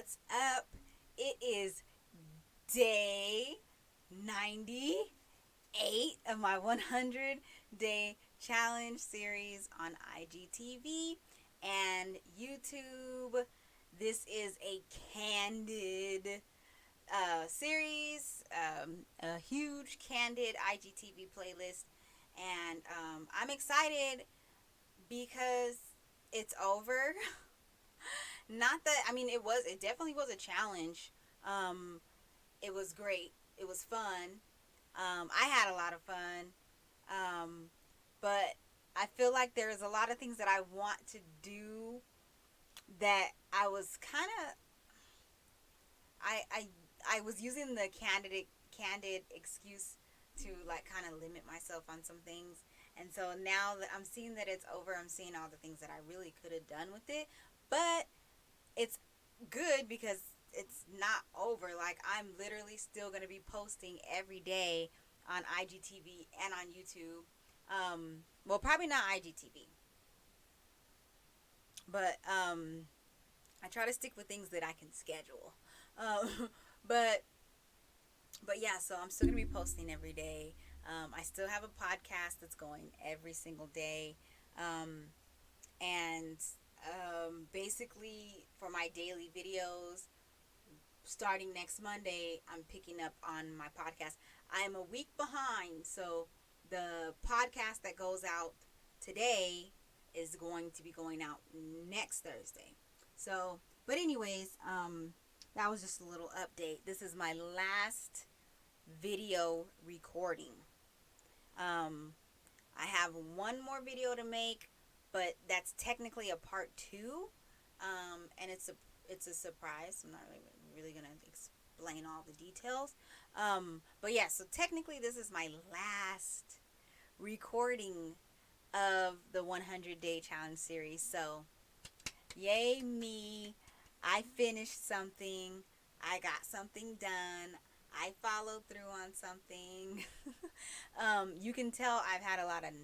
what's up? It is day 98 of my 100 day challenge series on IGTV and YouTube. This is a candid series, a huge candid IGTV playlist, and I'm excited because it's over. Not that, I mean, it definitely was a challenge. Um, it was great. It was fun. I had a lot of fun. Um, but I feel like there's a lot of things that I want to do that I was kind of, I was using the candid excuse to like kind of limit myself on some things. And so now that I'm seeing that it's over, I'm seeing all the things that I really could have done with it. But it's good because it's not over. Like, I'm literally still going to be posting every day on IGTV and on YouTube. Well, probably not IGTV, but I try to stick with things that I can schedule. Um, but but yeah, so I'm still gonna be posting every day. I still have a podcast that's going every single day, um, and basically for my daily videos, starting next Monday, I'm picking up on my podcast. I'm a week behind, so the podcast that goes out today is going to be going out next Thursday. So, but anyways, that was just a little update. This is my last video recording. Um, I have one more video to make, but that's technically a part two, and it's a surprise. I'm not really gonna explain all the details, but yeah. So technically, this is my last recording of the 100 Day Challenge series. So yay me! I finished something. I got something done. I followed through on something. You can tell I've had a lot of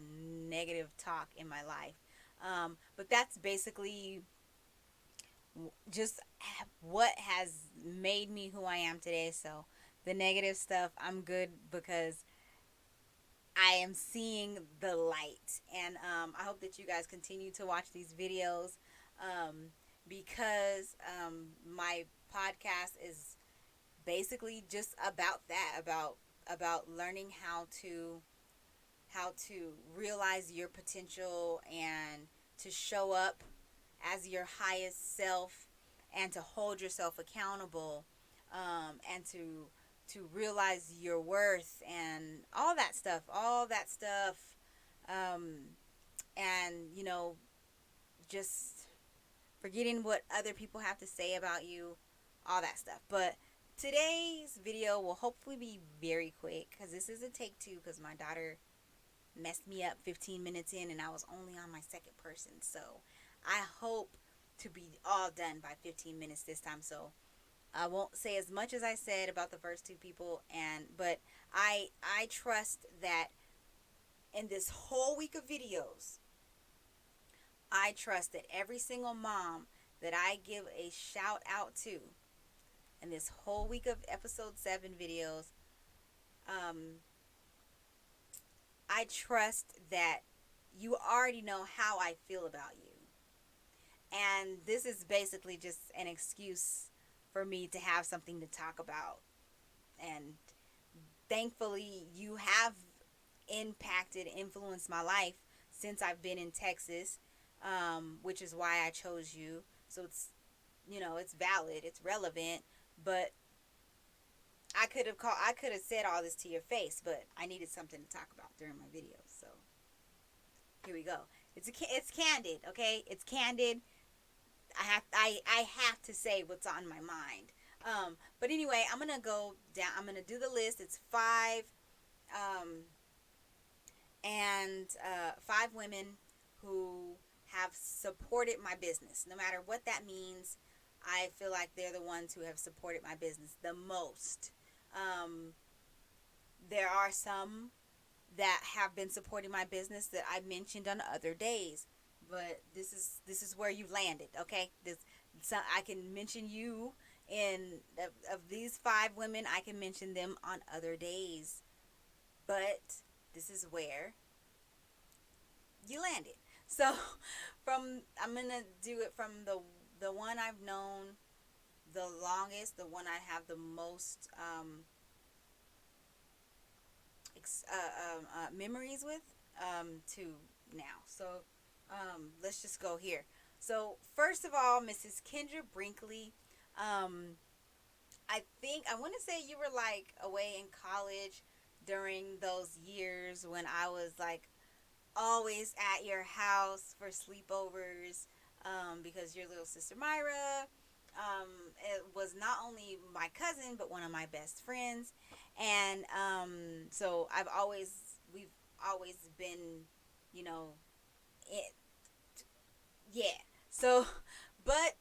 negative talk in my life. But that's basically just what has made me who I am today. So the negative stuff, I'm good because I am seeing the light. And I hope that you guys continue to watch these videos, because my podcast is basically just about that, about learning how to realize your potential and to show up as your highest self and to hold yourself accountable, and to realize your worth and all that stuff, and just forgetting what other people have to say about you, all that stuff. But today's video will hopefully be very quick because this is a take two because my daughter messed me up 15 minutes in and I was only on my second person. So I hope to be all done by 15 minutes this time. So I won't say as much as I said about the first two people, but I trust that in this whole week of videos, I trust that every single mom that I give a shout out to in this whole week of episode 7 videos, I trust that you already know how I feel about you. And this is basically just an excuse for me to have something to talk about. And thankfully, you have influenced my life since I've been in Texas, which is why I chose you. So it's valid, it's relevant, but I could have said all this to your face, but I needed something to talk about during my videos. So here we go. It's candid, okay? It's candid. I have to say what's on my mind. But anyway, I'm gonna go down. I'm gonna do the list. It's five, and 5 women who have supported my business, no matter what that means. I feel like they're the ones who have supported my business the most. There are some that have been supporting my business that I mentioned on other days, but this is where you landed. Okay, so I can mention you And of these 5 women, I can mention them on other days. But this is where you landed. So I'm gonna do it from the one I've known the longest, the one I have the most memories with, to now. So let's just go here. So first of all, Mrs. Kendra Brinkley, um, I want to say you were like away in college during those years when I was like always at your house for sleepovers, because your little sister Myra, it was not only my cousin but one of my best friends, and so we've always been, you know, it, yeah. So, but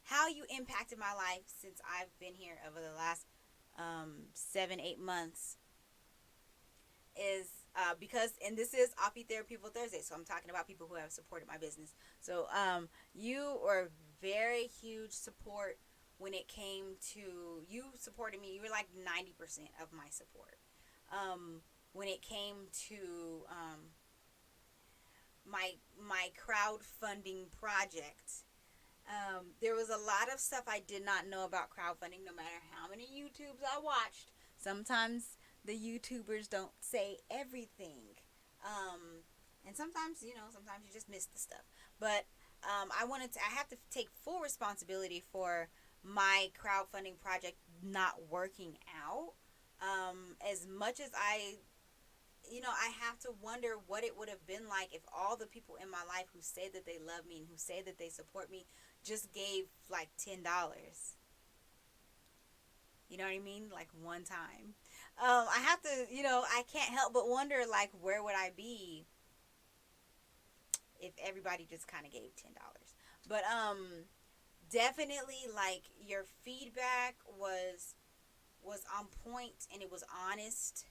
how you impacted my life since I've been here over the last 7-8 months is because, and this is Offie Therapy for Thursday, so I'm talking about people who have supported my business. So you were very huge support when it came to you supporting me. You were like 90% of my support when it came to my crowdfunding project. There was a lot of stuff I did not know about crowdfunding, no matter how many YouTubes I watched. Sometimes the YouTubers don't say everything. And sometimes, sometimes you just miss the stuff. But I have to take full responsibility for my crowdfunding project not working out. As much as I have to wonder what it would have been like if all the people in my life who say that they love me and who say that they support me just gave like $10. You know what I mean? Like one time. I have to, I can't help but wonder, like, where would I be if everybody just kind of gave $10? But definitely, like, your feedback was on point and it was honest.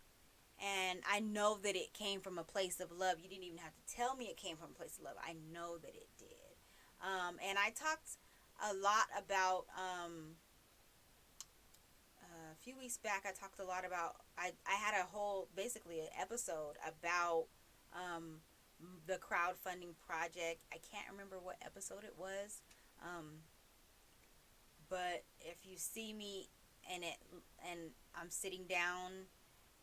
And I know that it came from a place of love. You didn't even have to tell me it came from a place of love. I know that it did. And I talked a lot about, a few weeks back, I talked a lot about, I had a whole, basically an episode about the crowdfunding project. I can't remember what episode it was. But if you see me and I'm sitting down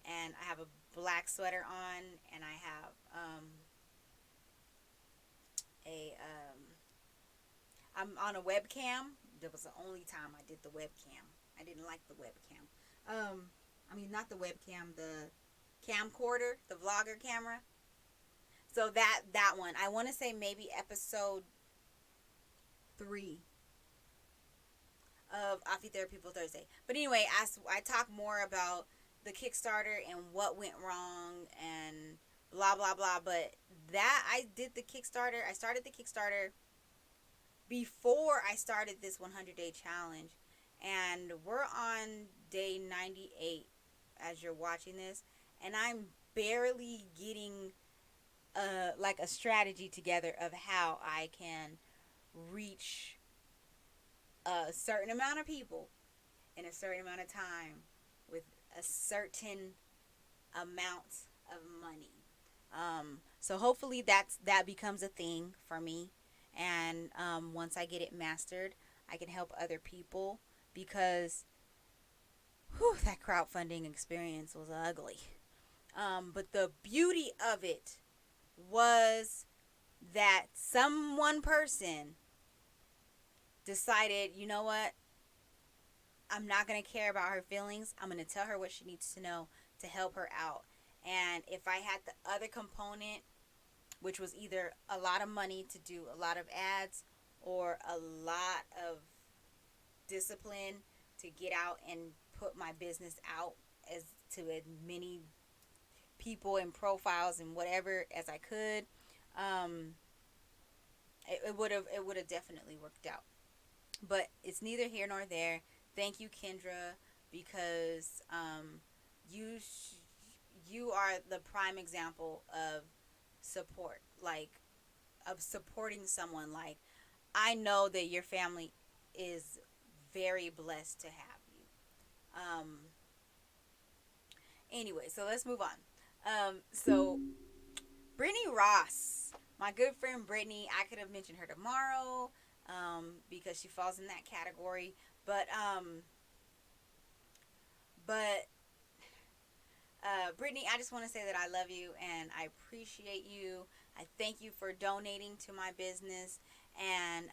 and I have a black sweater on and I have a I'm on a webcam. That was the only time I did the webcam. I didn't like the webcam. Not the webcam, the camcorder, the vlogger camera. So that one, I want to say maybe episode 3 of Offie Therapy for Thursday. But anyway, I talk more about the Kickstarter and what went wrong and blah blah blah. But that I did the Kickstarter. I started the Kickstarter before I started this 100-day challenge, and we're on day 98 as you're watching this, and I'm barely getting like a strategy together of how I can reach a certain amount of people in a certain amount of time with a certain amount of money. So hopefully that becomes a thing for me, and once I get it mastered, I can help other people, because that crowdfunding experience was ugly. But the beauty of it was that one person decided, you know what, I'm not going to care about her feelings. I'm going to tell her what she needs to know to help her out. And if I had the other component, which was either a lot of money to do a lot of ads or a lot of discipline to get out and put my business out as many people and profiles and whatever as I could, it would have definitely worked out. But it's neither here nor there. Thank you, Kendra, because you are the prime example of support, like, of supporting someone. Like, I know that your family is very blessed to have you. Anyway, so let's move on. So Britney Ross, my good friend Britney, I could have mentioned her tomorrow, because she falls in that category. But but Brittany, I just want to say that I love you and I appreciate you. I thank you for donating to my business, and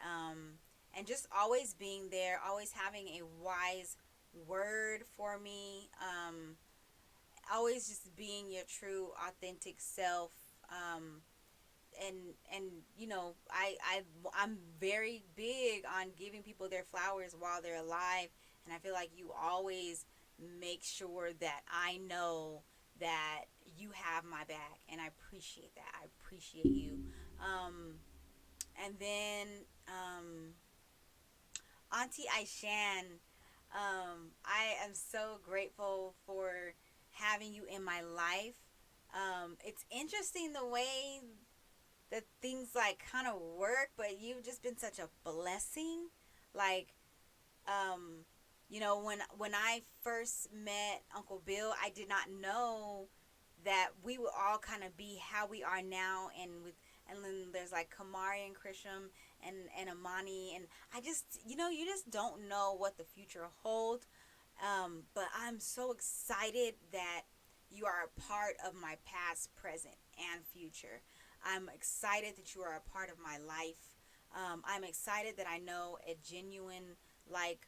just always being there, always having a wise word for me. Always just being your true, authentic self. And I'm very big on giving people their flowers while they're alive, and I feel like you always make sure that I know that you have my back, and I appreciate that. I appreciate you. um and then Auntie Aishan, I am so grateful for having you in my life. It's interesting the way that things like kind of work, but you've just been such a blessing. Like, when I first met Uncle Bill, I did not know that we would all kind of be how we are now, and then there's like Kamari and Krisham and Amani, and I just, you just don't know what the future holds. But I'm so excited that you are a part of my past, present, and future. I'm excited that you are a part of my life. I'm excited that I know a genuine, like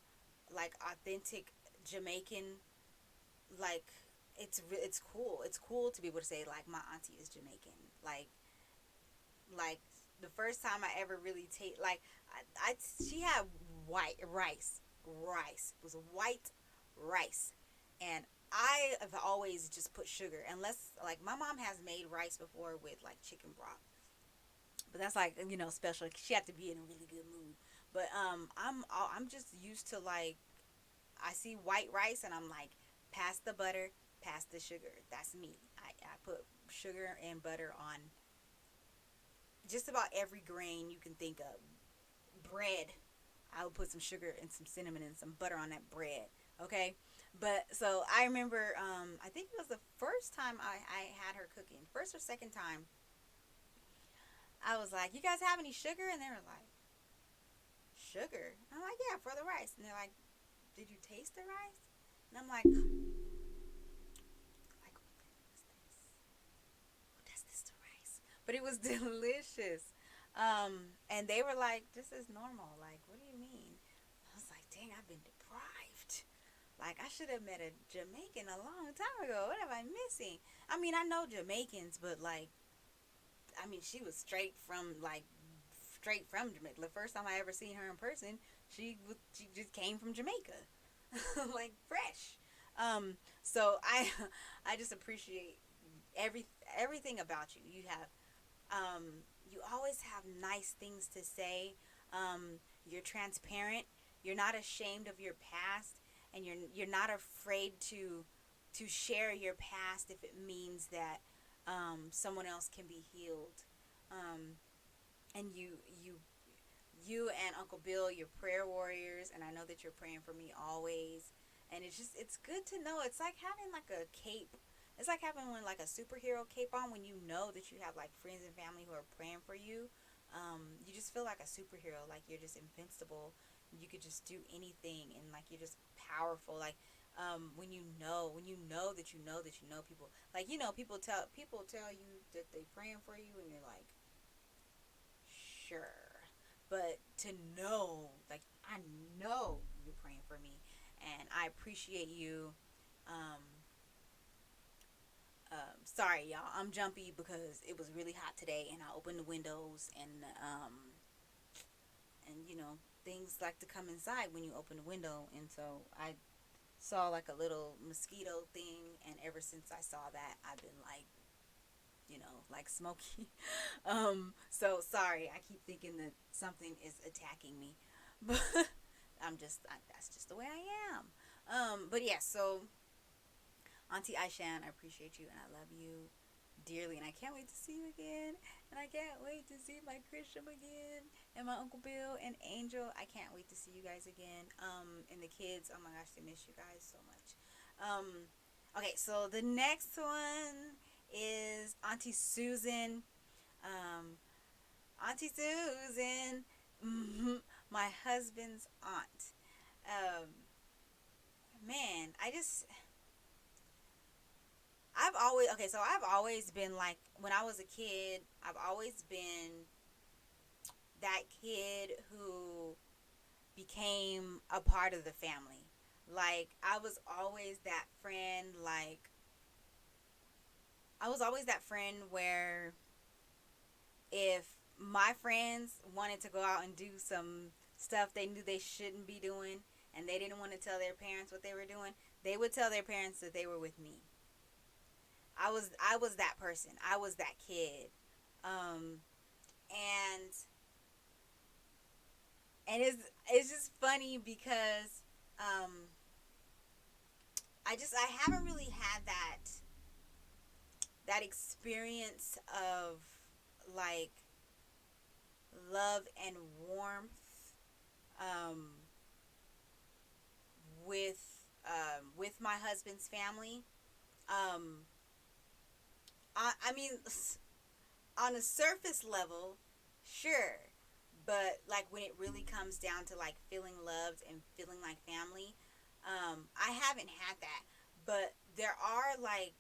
authentic Jamaican. Like, it's cool. It's cool to be able to say like my auntie is Jamaican. Like the first time I ever really she had white rice. It was white rice, and I have always just put sugar, unless like my mom has made rice before with like chicken broth, but that's like, special. She had to be in a really good mood. But I'm just used to, like, I see white rice and I'm like, pass the butter, pass the sugar. That's me. I put sugar and butter on just about every grain you can think of. Bread, I would put some sugar and some cinnamon and some butter on that bread. Okay, but so I remember, I think it was the first time I had her cooking, first or second time. I was like, "You guys have any sugar?" And they were like, "Sugar?" I'm like, "Yeah, for the rice." And they're like, "Did you taste the rice?" And I'm like, what is this to rice? But it was delicious. And they were like, "This is normal." Like, what do you mean? I was like, "Dang, I've been deprived. Like, I should have met a Jamaican a long time ago. What am I missing?" I mean, I know Jamaicans, but like, I mean, she was straight from Jamaica. The first time I ever seen her in person, she just came from Jamaica, like fresh. So I just appreciate every everything about you. You always have nice things to say. You're transparent. You're not ashamed of your past, and you're not afraid to share your past if it means that someone else can be healed. Um, and you and Uncle Bill, you're prayer warriors, and I know that you're praying for me always. And it's good to know. It's like having like a cape. It's like having like a superhero cape on, when you know that you have like friends and family who are praying for you. You just feel like a superhero, like you're just invincible. You could just do anything, and like you're just powerful. Like, when you know that you know that you know people, like, people tell you that they praying for you, and you're like, sure. But to know, like, I know you're praying for me, and I appreciate you. Um, Sorry, y'all. I'm jumpy because it was really hot today, and I opened the windows, and things like to come inside when you open the window, and so I saw like a little mosquito thing, and ever since I saw that, I've been like, like smoky. So sorry. I keep thinking that something is attacking me, but that's just the way I am. But yeah. So Auntie Aishan, I appreciate you and I love you dearly, and I can't wait to see you again, and I can't wait to see my Christian again, and my Uncle Bill and Angel. I can't wait to see you guys again. And the kids, oh my gosh, they miss you guys so much. Okay, so the next one is Auntie Susan. Um, Auntie Susan, my husband's aunt. Um, man, I've always been like, when I was a kid, I've always been that kid who became a part of the family. Like, I was always that friend where if my friends wanted to go out and do some stuff they knew they shouldn't be doing and they didn't want to tell their parents what they were doing, they would tell their parents that they were with me. I was that person. I was that kid. Um and it's just funny because um I haven't really had that experience of like love and warmth um with my husband's family. Um I mean, on a surface level, sure, but like when it really comes down to like feeling loved and feeling like family, I haven't had that. But there are like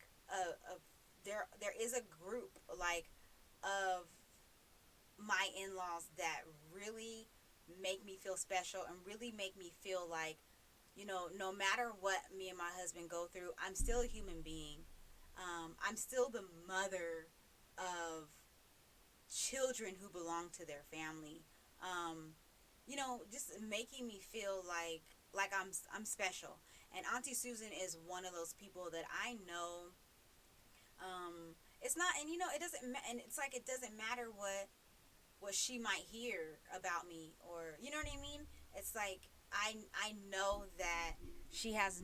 there is a group like of my in-laws that really make me feel special and really make me feel like, no matter what me and my husband go through, I'm still a human being. I'm still the mother of children who belong to their family. Um, just making me feel like I'm special. And Auntie Susan is one of those people that I know. It's not, and it doesn't, and it's like it doesn't matter what she might hear about me, or you know what I mean. It's like I know that she has.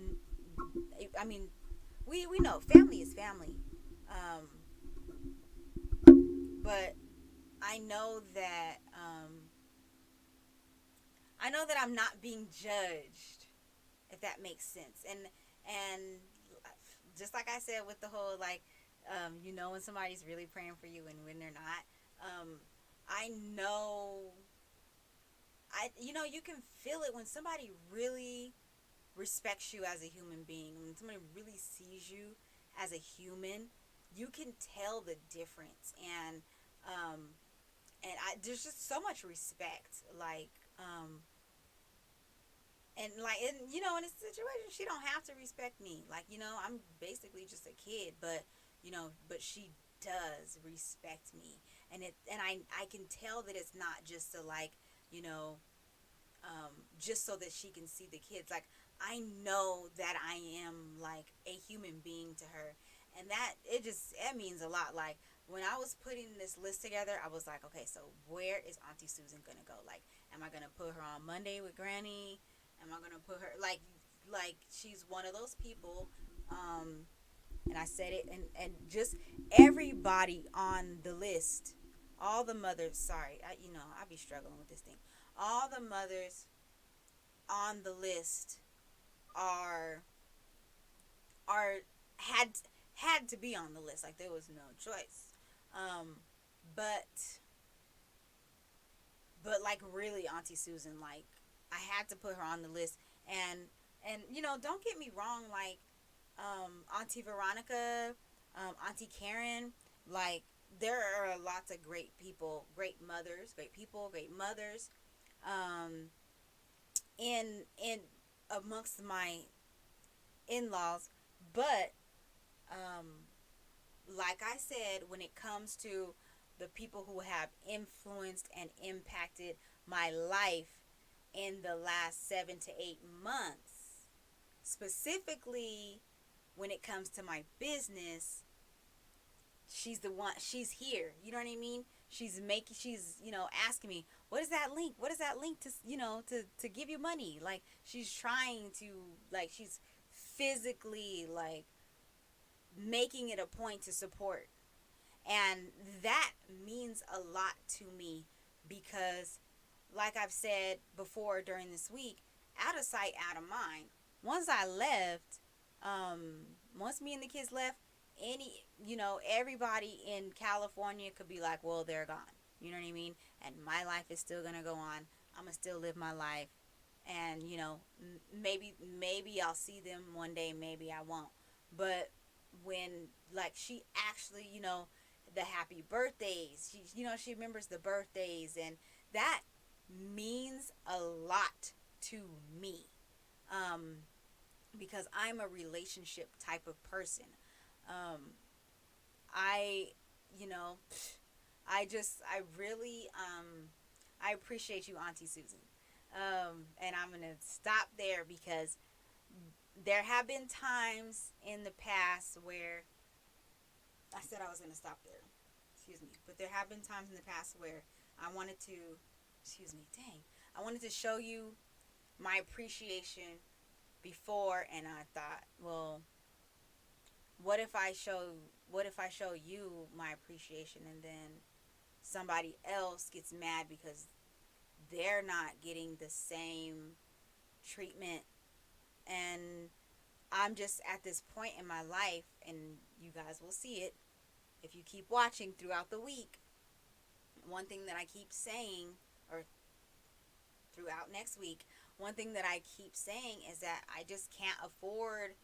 I mean, we know family is family, um, but I know that I'm not being judged, if that makes sense. And just like I said with the whole like, when somebody's really praying for you and when they're not, I know, you can feel it when somebody really respects you as a human being. When somebody really sees you as a human, you can tell the difference. Um, there's just so much respect, like, in a situation, she don't have to respect me. Like, I'm basically just a kid, but she does respect me, and I can tell that it's not just to like, you know, just so that she can see the kids. Like, I know that I am like a human being to her, and that it means a lot. Like, when I was putting this list together, I was like, okay, so where is Auntie Susan gonna go? Like, am I gonna put her on Monday with Granny? Am I gonna put her like she's one of those people? And I said it, and just everybody on the list, all the mothers. Sorry, I be struggling with this thing. All the mothers on the list are are had had to be on the list. Like, there was no choice. Um, but like, really, Auntie Susan, like, I had to put her on the list. And don't get me wrong, like, Auntie Veronica, Auntie Karen, like, there are lots of great people, great mothers, um, in amongst my in-laws. But um, like I said, when it comes to the people who have influenced and impacted my life in the last 7 to 8 months, specifically when it comes to my business, she's the one. She's here. You know what I mean? She's asking me, what is that link? What is that link to give you money? Like, she's trying to, like, she's physically, like, making it a point to support. And that means a lot to me, because like I've said before during this week, out of sight, out of mind. Once I left, once me and the kids left, everybody in California could be like, well, they're gone. You know what I mean? And my life is still gonna go on. I'm gonna still live my life, and maybe I'll see them one day, maybe I won't. But when, like, she actually, the happy birthdays, she remembers the birthdays, and that means a lot to me, because I'm a relationship type of person. um, I, you know, I really, I appreciate you, Auntie Susan. And I'm going to stop there because there have been times in the past where I said I was going to stop there. Excuse me. But there have been times in the past where I wanted to, excuse me, dang. I wanted to show you my appreciation before, and I thought, well, what if I show you my appreciation, and then somebody else gets mad because they're not getting the same treatment. And I'm just at this point in my life, and you guys will see it if you keep watching throughout the week. One thing that I keep saying, or throughout next week, one thing that I keep saying is that I just can't afford,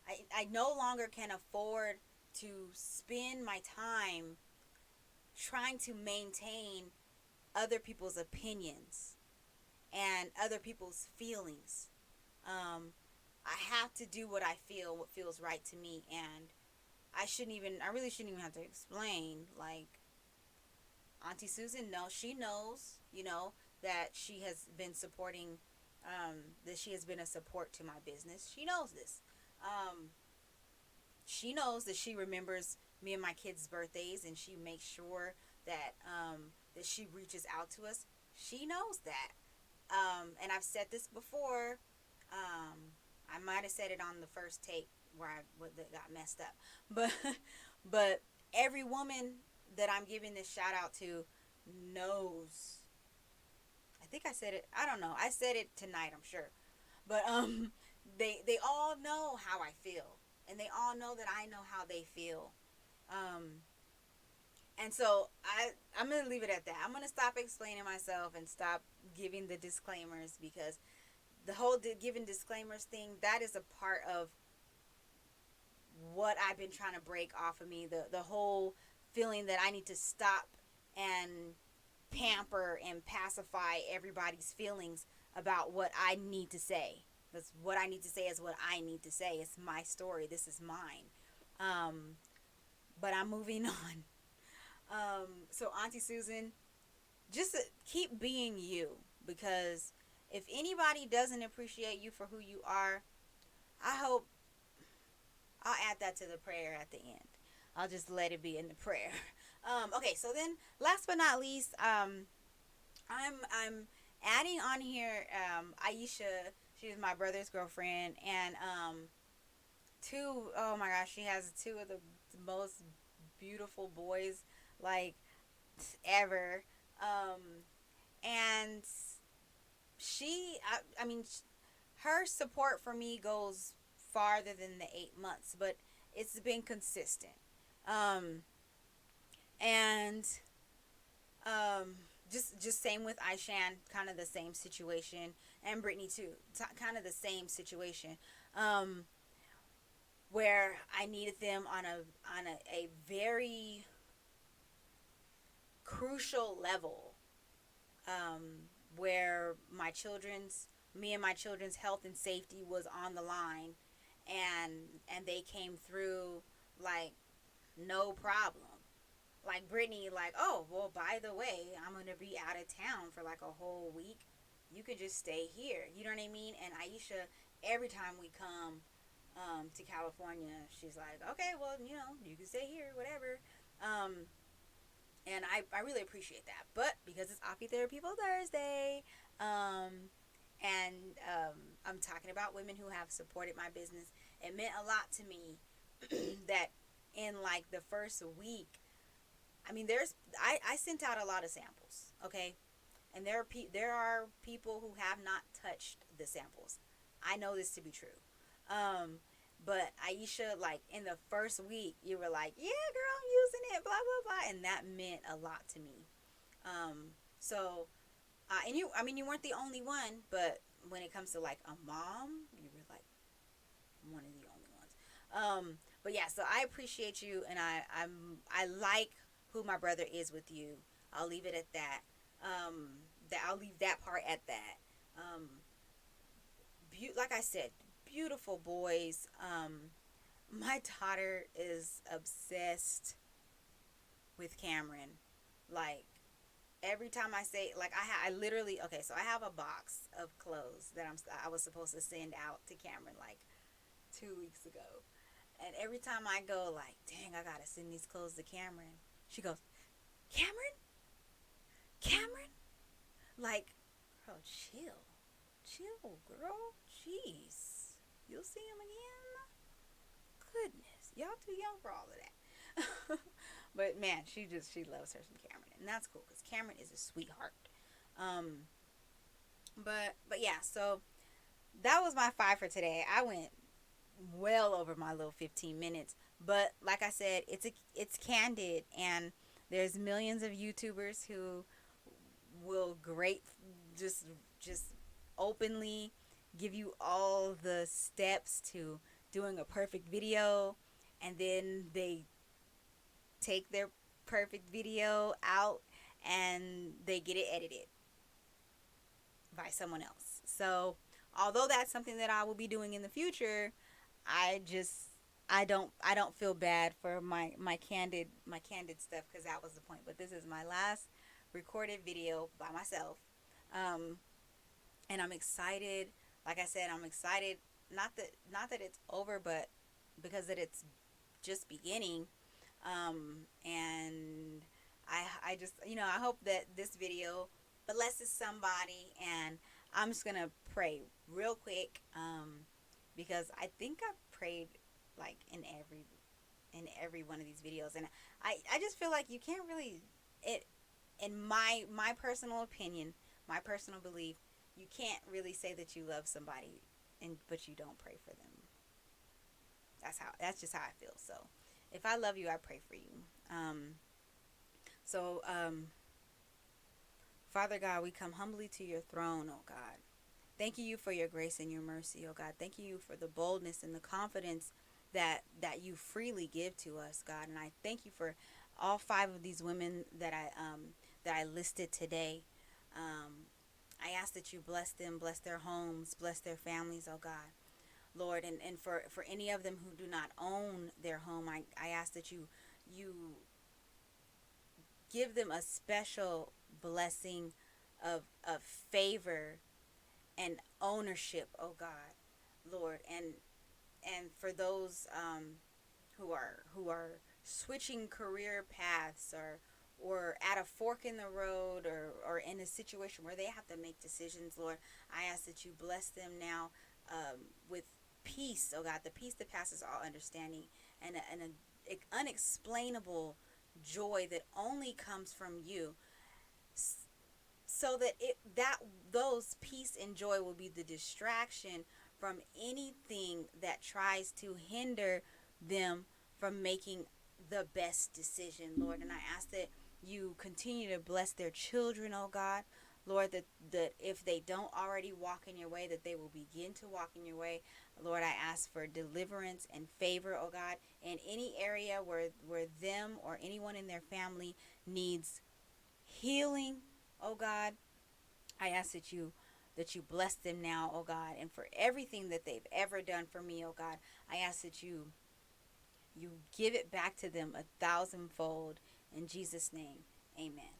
I no longer can afford to spend my time trying to maintain other people's opinions and other people's feelings. I have to do what feels right to me, and I really shouldn't even have to explain. Like, Auntie Susan, no, she knows, that she has been supporting, that she has been a support to my business. She knows this. She knows that she remembers me and my kids' birthdays, and she makes sure that, that she reaches out to us. She knows that. And I've said this before. I might have said it on the first take where that got messed up, but but every woman that I'm giving this shout out to knows. I think I said it. I don't know. I said it tonight, I'm sure, but they all know how I feel, and they all know that I know how they feel. And so I'm gonna leave it at that. I'm gonna stop explaining myself and stop giving the disclaimers, because the whole giving disclaimers thing, that is a part of what I've been trying to break off of me. The whole feeling that I need to stop and pamper and pacify everybody's feelings about what I need to say. That's what I need to say is what I need to say. It's my story. This is mine. But I'm moving on. So Auntie Susan, just keep being you, because if anybody doesn't appreciate you for who you are, I hope I'll add that to the prayer at the end. I'll just let it be in the prayer. Okay, so then last but not least, I'm adding on here Aisha. She's my brother's girlfriend, and oh my gosh, she has two of the most beautiful boys like ever. And I mean, her support for me goes farther than the 8 months, but it's been consistent. And just same with Aishan, kind of the same situation, and Britney too, kind of the same situation, where I needed them on a very crucial level, where me and my children's health and safety was on the line, and they came through like no problem. Like Britney, like, oh, well, by the way, I'm going to be out of town for like a whole week. You can just stay here. You know what I mean? And Aisha, every time we come to California, she's like, okay, well, you can stay here, whatever. And I really appreciate that. But because it's Offie Therapy People Thursday, and I'm talking about women who have supported my business, it meant a lot to me that in like the first week, I mean, I sent out a lot of samples, okay? And there are people who have not touched the samples. I know this to be true. But Aisha, like in the first week, you were like, "Yeah, girl, I'm using it," blah blah blah, and that meant a lot to me. So, and you, I mean, you weren't the only one, but when it comes to like a mom, you were like one of the only ones. But yeah, so I appreciate you, and I like who my brother is with you. I'll leave it at that. I'll leave that part at that. Like I said, beautiful boys. My daughter is obsessed with Cameron. Like every time I say, like I literally, okay, so I have a box of clothes that I was supposed to send out to Cameron like 2 weeks ago. And every time I go, like, dang, I gotta send these clothes to Cameron, she goes, Cameron? Cameron? Like, girl, chill. Chill, girl. Jeez. You'll see him again? Goodness. Y'all too young for all of that. But man, she loves her some Cameron. And that's cool because Cameron is a sweetheart. Um, but yeah, so that was my 5 for today. I went well over my little 15 minutes, but like I said, it's candid, and there's millions of YouTubers who will just openly give you all the steps to doing a perfect video, and then they take their perfect video out and they get it edited by someone else. So although that's something that I will be doing in the future, I just I don't feel bad for my candid stuff, because that was the point. But this is my last recorded video by myself, um, and I'm excited. Like I said, I'm excited. Not that it's over, but because that it's just beginning. And I just, I hope that this video blesses somebody. And I'm just gonna pray real quick, because I think I've prayed like in every one of these videos, and I just feel like you can't really, it in my personal opinion, my personal belief, you can't really say that you love somebody and but you don't pray for them. That's just how I feel. So if I love you, I pray for you. So Father God, we come humbly to your throne, oh God. Thank you for your grace and your mercy, oh God. Thank you for the boldness and the confidence that you freely give to us, God. And I thank you for all 5 of these women that I listed today. I ask that you bless them, bless their homes, bless their families, oh God. Lord, and for any of them who do not own their home, I ask that you give them a special blessing of favor and ownership, oh God, Lord. And for those who are switching career paths, or at a fork in the road, or in a situation where they have to make decisions, Lord, I ask that you bless them now, with peace, oh God, the peace that passes all understanding, and a unexplainable joy that only comes from you, so that those peace and joy will be the distraction from anything that tries to hinder them from making the best decision, Lord. And I ask that you continue to bless their children, oh God. Lord, that if they don't already walk in your way, that they will begin to walk in your way. Lord, I ask for deliverance and favor, oh God, in any area where them or anyone in their family needs healing, oh God. I ask that you bless them now, oh God, and for everything that they've ever done for me, oh God. I ask that you give it back to them 1,000-fold. In Jesus' name, amen.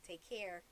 Take care.